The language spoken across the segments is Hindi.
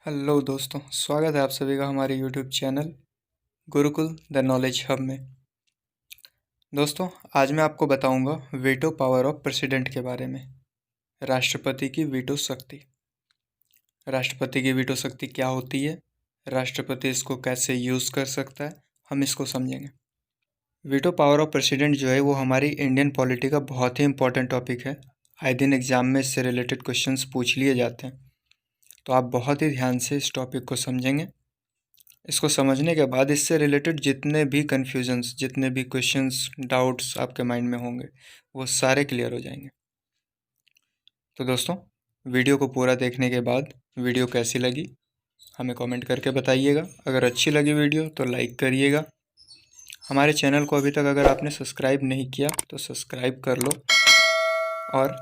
हेलो दोस्तों, स्वागत है आप सभी का हमारे YouTube channel Gurukul the knowledge hub में। दोस्तों, आज मैं आपको बताऊंगा वीटो पावर ऑफ प्रेसिडेंट के बारे में। राष्ट्रपति की वीटो शक्ति। राष्ट्रपति की वीटो शक्ति क्या होती है, राष्ट्रपति इसको कैसे यूज़ कर सकता है, हम इसको समझेंगे। वीटो पावर ऑफ प्रेसिडेंट जो है वो हमारी इंडियन पॉलिटी का बहुत ही इंपॉर्टेंट टॉपिक है। आए दिन एग्जाम में इससे रिलेटेड क्वेश्चंस पूछ लिए जाते हैं, तो आप बहुत ही ध्यान से इस टॉपिक को समझेंगे। इसको समझने के बाद इससे रिलेटेड जितने भी कन्फ्यूजन्स, जितने भी क्वेश्चंस, डाउट्स आपके माइंड में होंगे वो सारे क्लियर हो जाएंगे। तो दोस्तों, वीडियो को पूरा देखने के बाद वीडियो कैसी लगी हमें कमेंट करके बताइएगा। अगर अच्छी लगी वीडियो तो लाइक करिएगा। हमारे चैनल को अभी तक अगर आपने सब्सक्राइब नहीं किया तो सब्सक्राइब कर लो और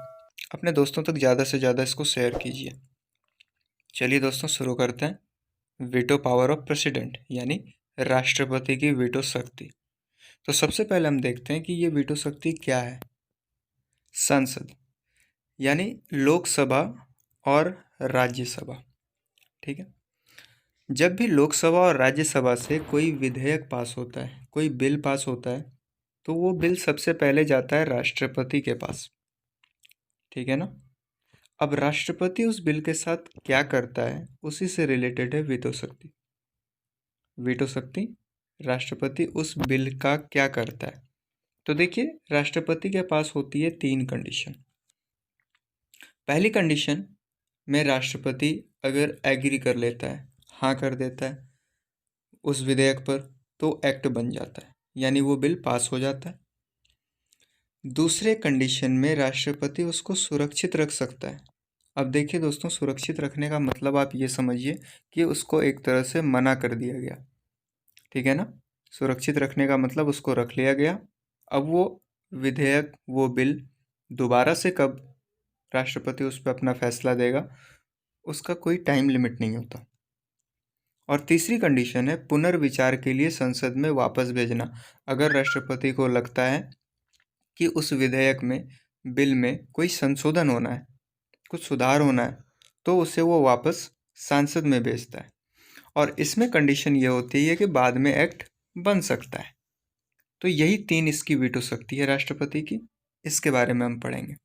अपने दोस्तों तक ज़्यादा से ज़्यादा इसको शेयर कीजिए। चलिए दोस्तों, शुरू करते हैं। वीटो पावर ऑफ प्रेसिडेंट यानी राष्ट्रपति की वीटो शक्ति। तो सबसे पहले हम देखते हैं कि ये वीटो शक्ति क्या है। संसद यानी लोकसभा और राज्यसभा, ठीक है। जब भी लोकसभा और राज्यसभा से कोई विधेयक पास होता है, कोई बिल पास होता है, तो वो बिल सबसे पहले जाता है राष्ट्रपति के पास, ठीक है ना। अब राष्ट्रपति उस बिल के साथ क्या करता है उसी से रिलेटेड है वीटो शक्ति। वीटो शक्ति, राष्ट्रपति उस बिल का क्या करता है। तो देखिए, राष्ट्रपति के पास होती है 3 कंडीशन। पहली कंडीशन में राष्ट्रपति अगर एग्री कर लेता है, हाँ कर देता है उस विधेयक पर, तो एक्ट बन जाता है, यानी वो बिल पास हो जाता है। दूसरे कंडीशन में राष्ट्रपति उसको सुरक्षित रख सकता है। अब देखिए दोस्तों, सुरक्षित रखने का मतलब आप ये समझिए कि उसको एक तरह से मना कर दिया गया, ठीक है ना। सुरक्षित रखने का मतलब उसको रख लिया गया। अब वो विधेयक, वो बिल दोबारा से कब राष्ट्रपति उस पर अपना फैसला देगा, उसका कोई टाइम लिमिट नहीं होता। और तीसरी कंडीशन है पुनर्विचार के लिए संसद में वापस भेजना। अगर राष्ट्रपति को लगता है कि उस विधेयक में, बिल में कोई संशोधन होना है, कुछ सुधार होना है, तो उसे वो वापस संसद में भेजता है। और इसमें कंडीशन ये होती है कि बाद में एक्ट बन सकता है। तो यही 3 इसकी वीटो शक्ति है राष्ट्रपति की। इसके बारे में हम पढ़ेंगे।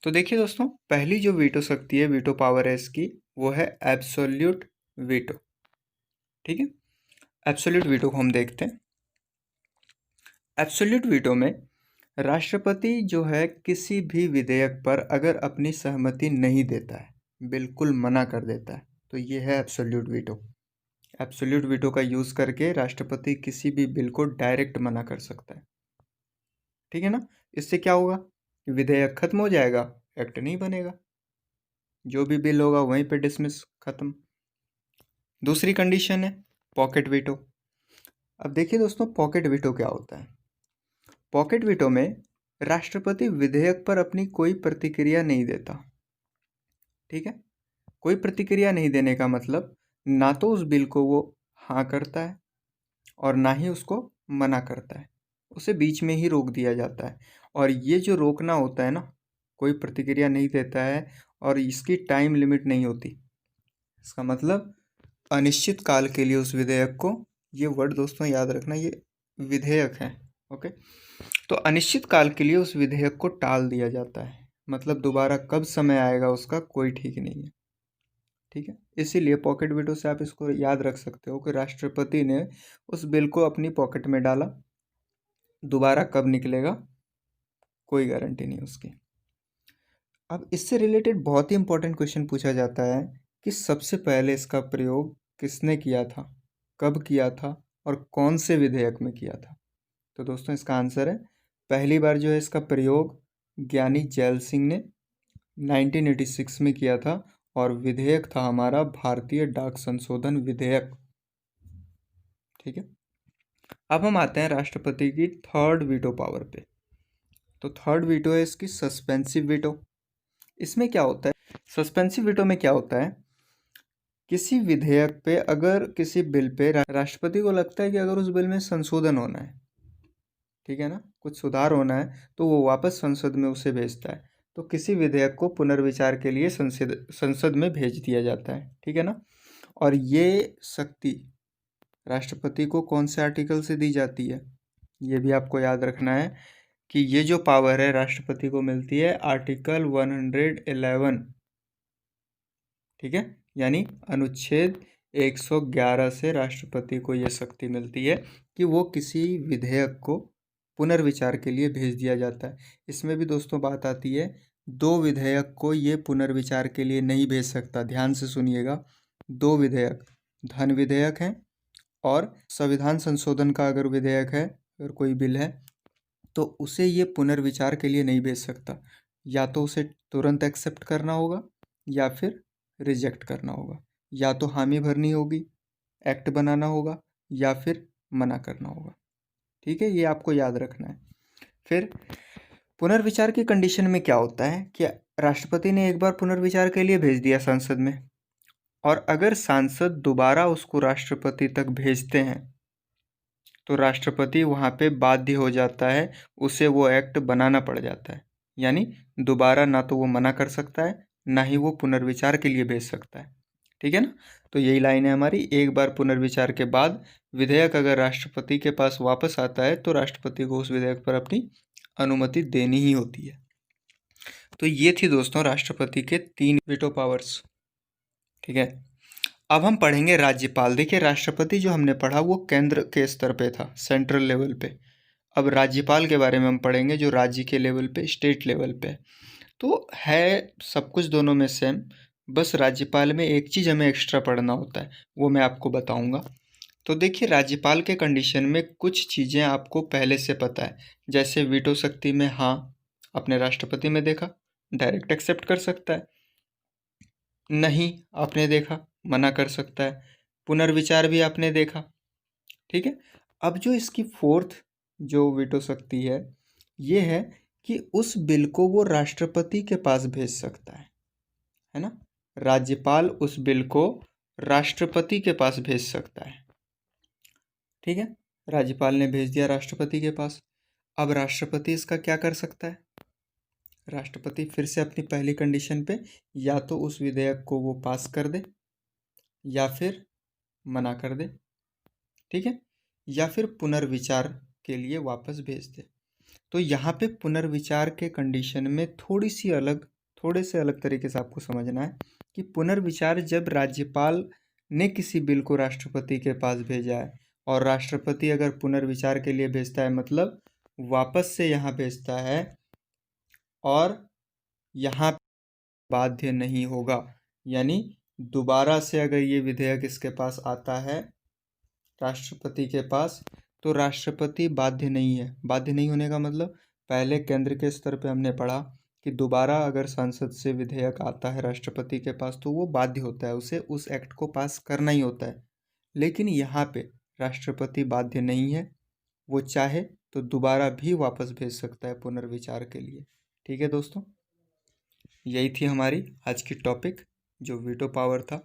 तो देखिए दोस्तों, पहली जो वीटो शक्ति है, वीटो पावर है इसकी, वो है एब्सोल्यूट वीटो, ठीक है। एब्सोल्यूट वीटो को हम देखते हैं। एब्सोल्यूट वीटो में राष्ट्रपति जो है किसी भी विधेयक पर अगर अपनी सहमति नहीं देता है, बिल्कुल मना कर देता है, तो ये है एब्सोल्यूट वीटो। एब्सोल्यूट वीटो का यूज़ करके राष्ट्रपति किसी भी बिल को डायरेक्ट मना कर सकता है, ठीक है ना। इससे क्या होगा, विधेयक खत्म हो जाएगा, एक्ट नहीं बनेगा, जो भी बिल होगा वहीं पे डिसमिस, खत्म। दूसरी कंडीशन है पॉकेट वीटो। अब देखिए दोस्तों, पॉकेट वीटो क्या होता है। पॉकेट वीटो में राष्ट्रपति विधेयक पर अपनी कोई प्रतिक्रिया नहीं देता, ठीक है। कोई प्रतिक्रिया नहीं देने का मतलब ना तो उस बिल को वो हाँ करता है और ना ही उसको मना करता है, उसे बीच में ही रोक दिया जाता है। और ये जो रोकना होता है ना, कोई प्रतिक्रिया नहीं देता है और इसकी टाइम लिमिट नहीं होती, इसका मतलब अनिश्चित काल के लिए उस विधेयक को, ये वर्ड दोस्तों याद रखना, ये विधेयक है, ओके। तो अनिश्चित काल के लिए उस विधेयक को टाल दिया जाता है, मतलब दोबारा कब समय आएगा उसका कोई ठीक नहीं है, ठीक है। इसीलिए पॉकेट वीटो से आप इसको याद रख सकते हो कि राष्ट्रपति ने उस बिल को अपनी पॉकेट में डाला, दोबारा कब निकलेगा कोई गारंटी नहीं उसकी। अब इससे रिलेटेड बहुत ही इंपॉर्टेंट क्वेश्चन पूछा जाता है कि सबसे पहले इसका प्रयोग किसने किया था, कब किया था और कौन से विधेयक में किया था। तो दोस्तों, इसका आंसर है, पहली बार जो है इसका प्रयोग ज्ञानी जैल सिंह ने 1986 में किया था और विधेयक था हमारा भारतीय डाक संशोधन विधेयक, ठीक है। अब हम आते हैं राष्ट्रपति की थर्ड वीटो पावर पे। तो थर्ड वीटो है इसकी सस्पेंसिव वीटो। इसमें क्या होता है, सस्पेंसिव वीटो में क्या होता है, किसी विधेयक पे, अगर किसी बिल पे राष्ट्रपति को लगता है कि अगर उस बिल में संशोधन होना है, ठीक है ना, कुछ सुधार होना है, तो वो वापस संसद में उसे भेजता है। तो किसी विधेयक को पुनर्विचार के लिए संसद में भेज दिया जाता है, ठीक है ना। और ये शक्ति राष्ट्रपति को कौन से आर्टिकल से दी जाती है, ये भी आपको याद रखना है कि ये जो पावर है राष्ट्रपति को मिलती है आर्टिकल 111, ठीक है, यानी अनुच्छेद 111 से राष्ट्रपति को ये शक्ति मिलती है कि वो किसी विधेयक को पुनर्विचार के लिए भेज दिया जाता है। इसमें भी दोस्तों बात आती है, दो विधेयक को ये पुनर्विचार के लिए नहीं भेज सकता। ध्यान से सुनिएगा, दो विधेयक, धन विधेयक है और संविधान संशोधन का अगर विधेयक है, अगर कोई बिल है तो उसे ये पुनर्विचार के लिए नहीं भेज सकता। या तो उसे तुरंत एक्सेप्ट करना होगा या फिर रिजेक्ट करना होगा, या तो हामी भरनी होगी, एक्ट बनाना होगा, या फिर मना करना होगा। ठीक है, ये आपको याद रखना है। फिर पुनर्विचार की कंडीशन में क्या होता है कि राष्ट्रपति ने एक बार पुनर्विचार के लिए भेज दिया संसद में, और अगर सांसद दोबारा उसको राष्ट्रपति तक भेजते हैं तो राष्ट्रपति वहाँ पे बाध्य हो जाता है, उसे वो एक्ट बनाना पड़ जाता है। यानी दोबारा ना तो वो मना कर सकता है, ना ही वो पुनर्विचार के लिए भेज सकता है। ठीक है ना, तो यही लाइन है हमारी। एक बार पुनर्विचार के बाद विधेयक अगर राष्ट्रपति के पास वापस आता है तो राष्ट्रपति को उस विधेयक पर अपनी अनुमति देनी ही होती है। तो ये थी दोस्तों राष्ट्रपति के 3 वीटो पावर्स। ठीक है, अब हम पढ़ेंगे राज्यपाल। देखिए, राष्ट्रपति जो हमने पढ़ा वो केंद्र के स्तर पे था, सेंट्रल लेवल पे। अब राज्यपाल के बारे में हम पढ़ेंगे जो राज्य के लेवल पे, स्टेट लेवल पे। तो है सब कुछ दोनों में सेम, बस राज्यपाल में एक चीज़ हमें एक्स्ट्रा पढ़ना होता है, वो मैं आपको बताऊंगा। तो देखिए, राज्यपाल के कंडीशन में कुछ चीज़ें आपको पहले से पता है, जैसे वीटो शक्ति में हाँ, आपने राष्ट्रपति में देखा डायरेक्ट एक्सेप्ट कर सकता है, नहीं आपने देखा मना कर सकता है, पुनर्विचार भी आपने देखा। ठीक है, अब जो इसकी फोर्थ जो वीटो शक्ति है ये है कि उस बिल को वो राष्ट्रपति के पास भेज सकता है ना। राज्यपाल उस बिल को राष्ट्रपति के पास भेज सकता है। ठीक है, राज्यपाल ने भेज दिया राष्ट्रपति के पास। अब राष्ट्रपति इसका क्या कर सकता है, राष्ट्रपति फिर से अपनी पहली कंडीशन पे या तो उस विधेयक को वो पास कर दे या फिर मना कर दे, ठीक है, या फिर पुनर्विचार के लिए वापस भेज दे। तो यहाँ पे पुनर्विचार के कंडीशन में थोड़े से अलग तरीके से आपको समझना है कि पुनर्विचार जब राज्यपाल ने किसी बिल को राष्ट्रपति के पास भेजा है और राष्ट्रपति अगर पुनर्विचार के लिए भेजता है, मतलब वापस से यहाँ भेजता है और यहाँ बाध्य नहीं होगा, यानी दोबारा से अगर ये विधेयक इसके पास आता है राष्ट्रपति के पास तो राष्ट्रपति बाध्य नहीं है। बाध्य नहीं होने का मतलब, पहले केंद्र के स्तर पे हमने पढ़ा कि दोबारा अगर संसद से विधेयक आता है राष्ट्रपति के पास तो वो बाध्य होता है, उसे उस एक्ट को पास करना ही होता है। लेकिन यहाँ पे राष्ट्रपति बाध्य नहीं है, वो चाहे तो दोबारा भी वापस भेज सकता है पुनर्विचार के लिए। ठीक है दोस्तों, यही थी हमारी आज की टॉपिक जो वीटो पावर था।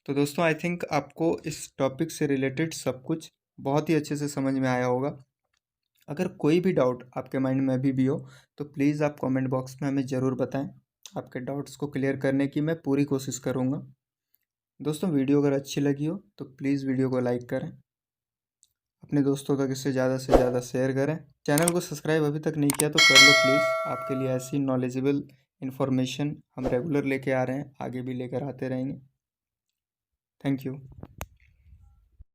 तो दोस्तों आई थिंक आपको इस टॉपिक से रिलेटेड सब कुछ बहुत ही अच्छे से समझ में आया होगा। अगर कोई भी डाउट आपके माइंड में अभी भी हो तो प्लीज़ आप कमेंट बॉक्स में हमें ज़रूर बताएं। आपके डाउट्स को क्लियर करने की मैं पूरी कोशिश करूंगा। दोस्तों वीडियो अगर अच्छी लगी हो तो प्लीज़ वीडियो को लाइक करें, अपने दोस्तों तक इसे ज़्यादा से ज़्यादा शेयर करें। चैनल को सब्सक्राइब अभी तक नहीं किया तो कर लो प्लीज़। आपके लिए ऐसी नॉलेजेबल इन्फॉर्मेशन हम रेगुलर लेके आ रहे हैं, आगे भी लेकर आते रहेंगे। Thank you.